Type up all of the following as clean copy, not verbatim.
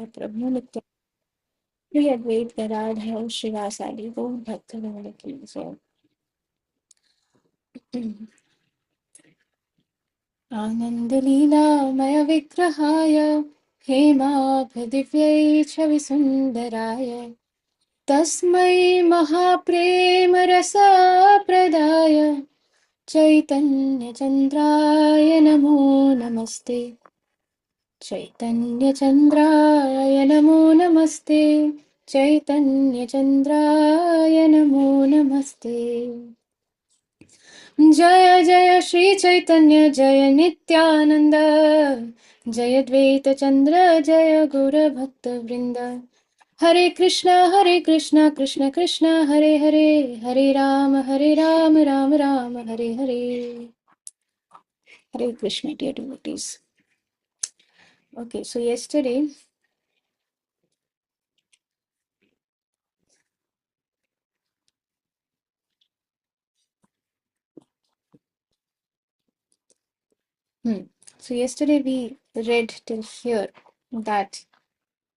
प्रभु नित्य प्रिय अद्वैत गदाधर श्रीवासादि गौर भक्तवृंद की जय। आनंद लीलामय विग्रहाय हेमाभृदिव्यै छविसुन्दराय तस्मै महाप्रेम रसाप्रदाय चैतन्यचन्द्राय नमो नमस्ते। चैतन्यचन्द्राय नमो नमस्ते। चैतन्यचन्द्राय नमो नमस्ते। जय जय श्री चैतन्य जय नित्यानंद। जय द्वैत चंद्र जय गुर भक्त वृंद। हरे कृष्णा कृष्ण कृष्ण हरे हरे, हरे Ram Ram Ram Hare Hare. Hare Krishna, dear devotees. Okay, so yesterday so yesterday we read till here that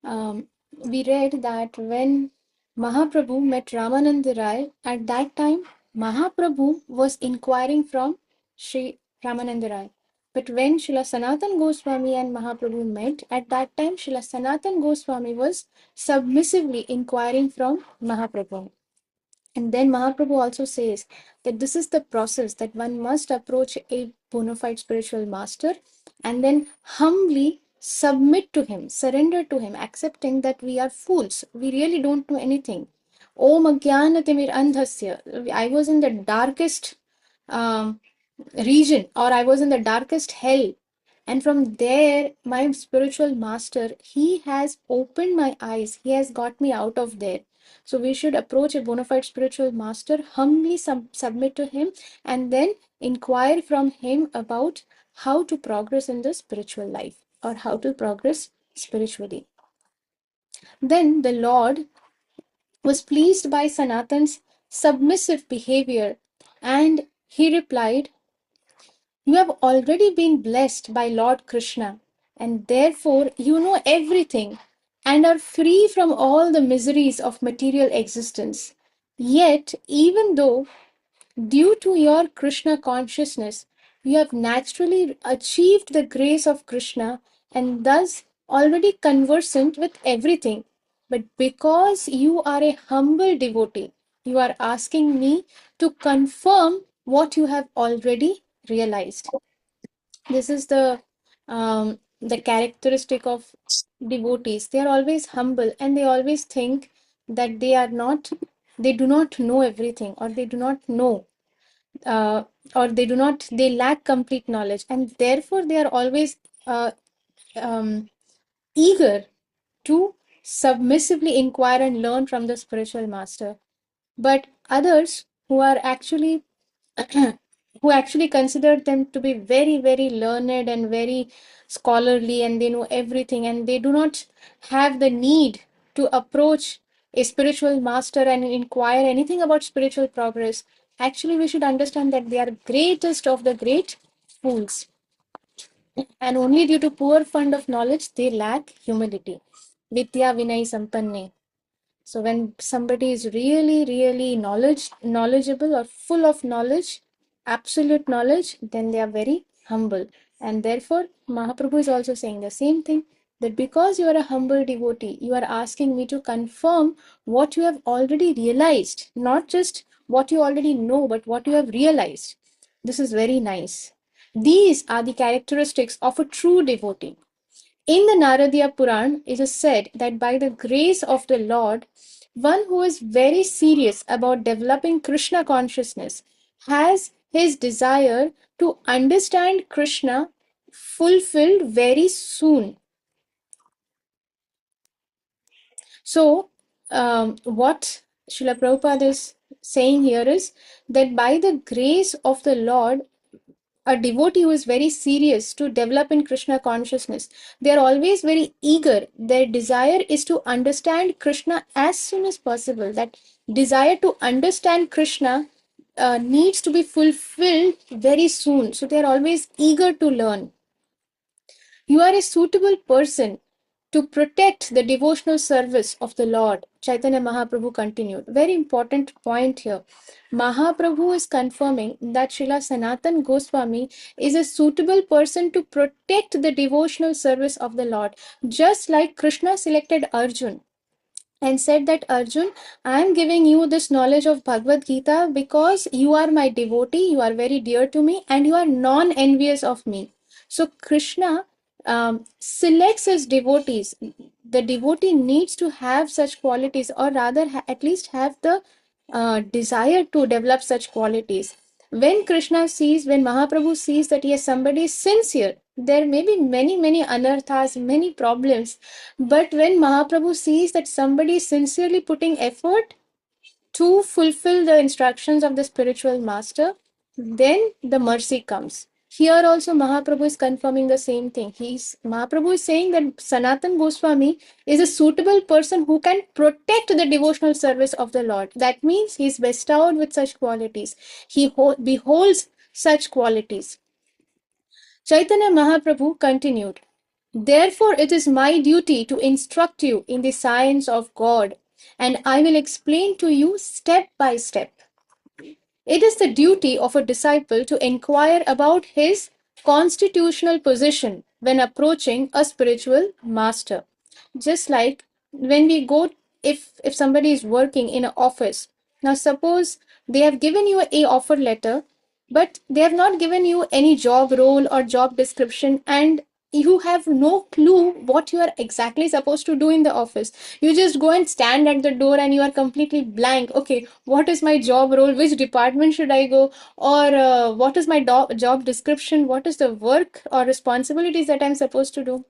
we read that when Mahaprabhu met Ramananda Rai, at that time Mahaprabhu was inquiring from Sri Ramananda Rai. But when Srila Sanatan Goswami and Mahaprabhu met, at that time Srila Sanatan Goswami was submissively inquiring from Mahaprabhu. And then Mahaprabhu also says that this is the process that one must approach a bona fide spiritual master and then humbly submit to him, surrender to him, accepting that we are fools. We really don't know anything. Om Ajnanatimir Andhasya. I was in the darkest um, region, or I was in the darkest hell. And from there, my spiritual master, he has opened my eyes. He has got me out of there. So we should approach a bona fide spiritual master, humbly submit to him, and then inquire from him about how to progress in the spiritual life or how to progress spiritually. Then the Lord was pleased by Sanatan's submissive behavior, and he replied, "You have already been blessed by Lord Krishna, and therefore you know everything and are free from all the miseries of material existence. Yet, even though due to your Krishna consciousness, you have naturally achieved the grace of Krishna and thus already conversant with everything. But because you are a humble devotee, you are asking me to confirm what you have already realized." This is the characteristic of devotees. They are always humble and they always think that they do not know everything, or they do not know, uh, or they lack complete knowledge, and therefore they are always um, eager to submissively inquire and learn from the spiritual master. But others who are actually who actually consider them to be very, very learned and very scholarly, and they know everything, and they do not have the need to approach a spiritual master and inquire anything about spiritual progress. Actually, we should understand that they are greatest of the great fools, and only due to poor fund of knowledge they lack humility. Vidya Vinay Sampanne. So when somebody is really, really knowledgeable or full of knowledge, absolute knowledge, then they are very humble. And therefore, Mahaprabhu is also saying the same thing, that because you are a humble devotee, you are asking me to confirm what you have already realized, not just what you already know, but what you have realized. This is very nice. These are the characteristics of a true devotee. In the Naradiya Puran, it is said that by the grace of the Lord, one who is very serious about developing Krishna consciousness has his desire to understand Krishna fulfilled very soon. So, what Srila Prabhupada is saying here is that by the grace of the Lord, a devotee who is very serious to develop in Krishna consciousness, they are always very eager. Their desire is to understand Krishna as soon as possible. That desire to understand Krishna needs to be fulfilled very soon. So they are always eager to learn. You are a suitable person to protect the devotional service of the Lord. Chaitanya Mahaprabhu continued. Very important point here. Mahaprabhu is confirming that Srila Sanatan Goswami is a suitable person to protect the devotional service of the Lord, just like Krishna selected Arjun and said that Arjun, I am giving you this knowledge of Bhagavad Gita because you are my devotee, you are very dear to me, and you are non-envious of me. So Krishna selects his devotees. The devotee needs to have such qualities, or rather at least have the desire to develop such qualities. When Krishna sees, when Mahaprabhu sees that yes, somebody is sincere, there may be many anarthas, many problems, but when Mahaprabhu sees that somebody is sincerely putting effort to fulfill the instructions of the spiritual master, then the mercy comes. Here also Mahaprabhu is confirming the same thing. Mahaprabhu is saying that Sanatan Goswami is a suitable person who can protect the devotional service of the Lord. That means he is bestowed with such qualities. He beholds such qualities. Chaitanya Mahaprabhu continued, therefore, it is my duty to instruct you in the science of God, and I will explain to you step by step. It is the duty of a disciple to inquire about his constitutional position when approaching a spiritual master. Just like when we go, if somebody is working in an office, now suppose they have given you a offer letter, but they have not given you any job role or job description, and you have no clue what you are exactly supposed to do in the office. You just go and stand at the door and you are completely blank. Okay, what is my job role, which department should I go, or what is my job description, what is the work or responsibilities that I'm supposed to do.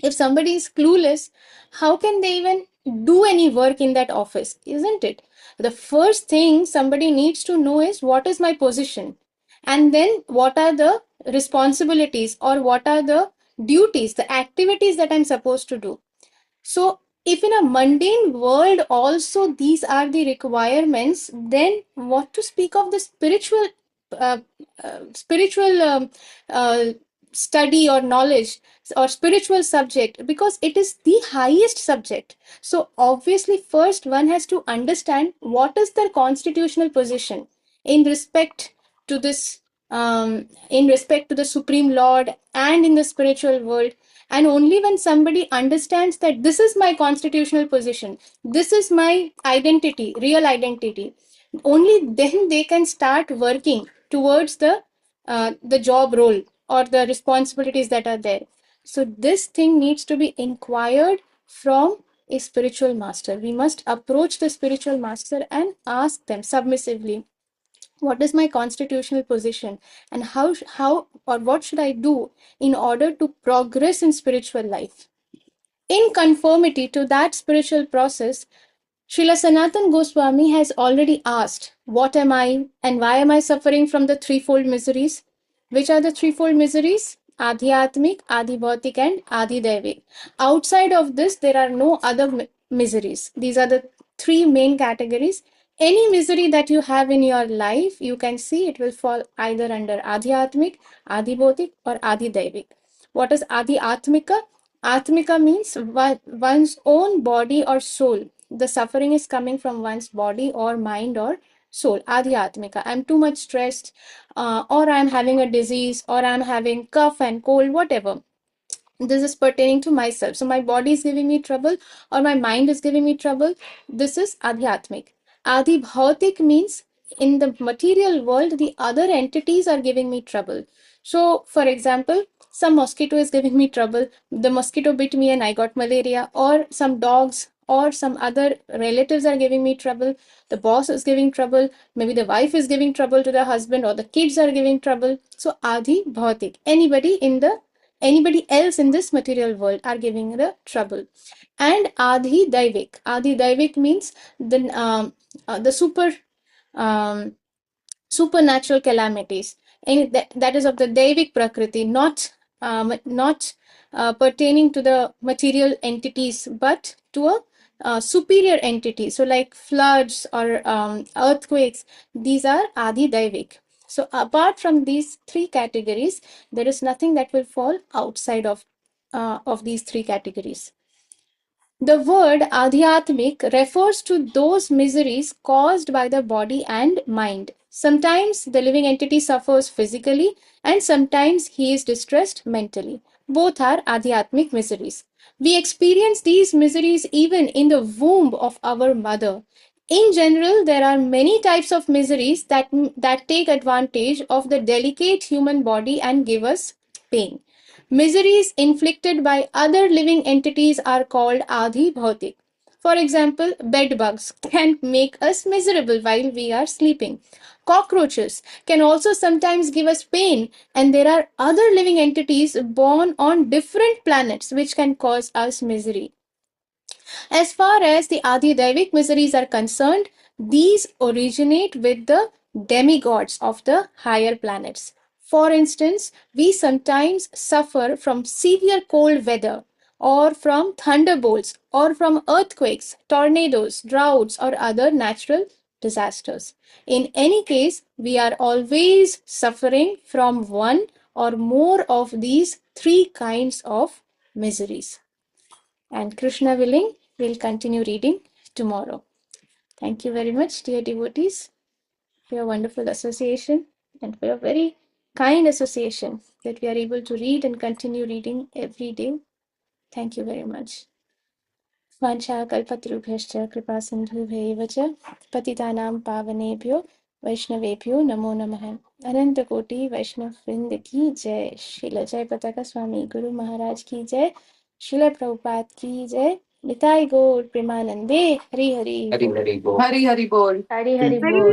If somebody is clueless, how can they even do any work in that office, isn't it? The first thing somebody needs to know is what is my position, and then what are the responsibilities or what are the duties, the activities that I'm supposed to do. So, if in a mundane world also these are the requirements, then what to speak of the uh, spiritual uh, study or knowledge or spiritual subject, because it is the highest subject. So, obviously, first one has to understand what is their constitutional position in respect to this, in respect to the Supreme Lord and in the spiritual world. And only when somebody understands that this is my constitutional position, this is my identity, real identity, only then they can start working towards the job role or the responsibilities that are there. So this thing needs to be inquired from a spiritual master. We must approach the spiritual master and ask them submissively, what is my constitutional position, and how or what should I do in order to progress in spiritual life. In conformity to that spiritual process, Srila Sanatan Goswami has already asked, what am I and why am I suffering from the threefold miseries? Which are the threefold miseries? Adhyatmic, Adhibhautik, and Adhidaivik. Outside of this, there are no other miseries. These are the three main categories. Any misery that you have in your life, you can see it will fall either under Adhyatmic, Adhibhautik, or Adhidaivik. What is Adhyatmika? Atmika means one's own body or soul. The suffering is coming from one's body or mind or soul. Adhyatmika. I'm too much stressed, or I'm having a disease, or I'm having cough and cold, whatever. This is pertaining to myself. So my body is giving me trouble or my mind is giving me trouble. This is Adhyatmik. Adhibhautik means in the material world, the other entities are giving me trouble. So, for example, some mosquito is giving me trouble. The mosquito bit me and I got malaria, or some dogs or some other relatives are giving me trouble. The boss is giving trouble. Maybe the wife is giving trouble to the husband, or the kids are giving trouble. So, Adhi Bhautik, anybody else in this material world are giving the trouble. And Adi Daivik means the um, supernatural calamities, and that is of the Daivik Prakriti, not pertaining to the material entities, but to a superior entity. So like floods or earthquakes, these are Adi Daivik. So apart from these three categories, there is nothing that will fall outside of these three categories. The word Adhyatmik refers to those miseries caused by the body and mind. Sometimes the living entity suffers physically and sometimes he is distressed mentally. Both are Adhyatmik miseries. We experience these miseries even in the womb of our mother. In general, there are many types of miseries that take advantage of the delicate human body and give us pain. Miseries inflicted by other living entities are called Adhi Bhautik. For example, bed bugs can make us miserable while we are sleeping. Cockroaches can also sometimes give us pain, and there are other living entities born on different planets which can cause us misery. As far as the Adi-Daivik miseries are concerned, these originate with the demigods of the higher planets. For instance, we sometimes suffer from severe cold weather, or from thunderbolts, or from earthquakes, tornadoes, droughts, or other natural disasters. In any case, we are always suffering from one or more of these three kinds of miseries. And Krishna willing, we'll continue reading tomorrow. Thank you very much, dear devotees, for your wonderful association and for your very kind association that we are able to read and continue reading every day. Thank you very much. वाञ्छाकल्पतरुभ्यश्च कृपासिन्धुभ्यैव च पतितानां पावनेभ्यो वैष्णवेभ्यो नमो नमः. अनंतकोटि वैष्णव वृंद की जय. श्रील जय पताका स्वामी गुरु महाराज की जय. श्रील प्रभुपाद की जय. निताई गौर प्रेमानंदे. हरि हरि हरि हरि बोल. हरि हरि बोल. हरि हरि Very बोल.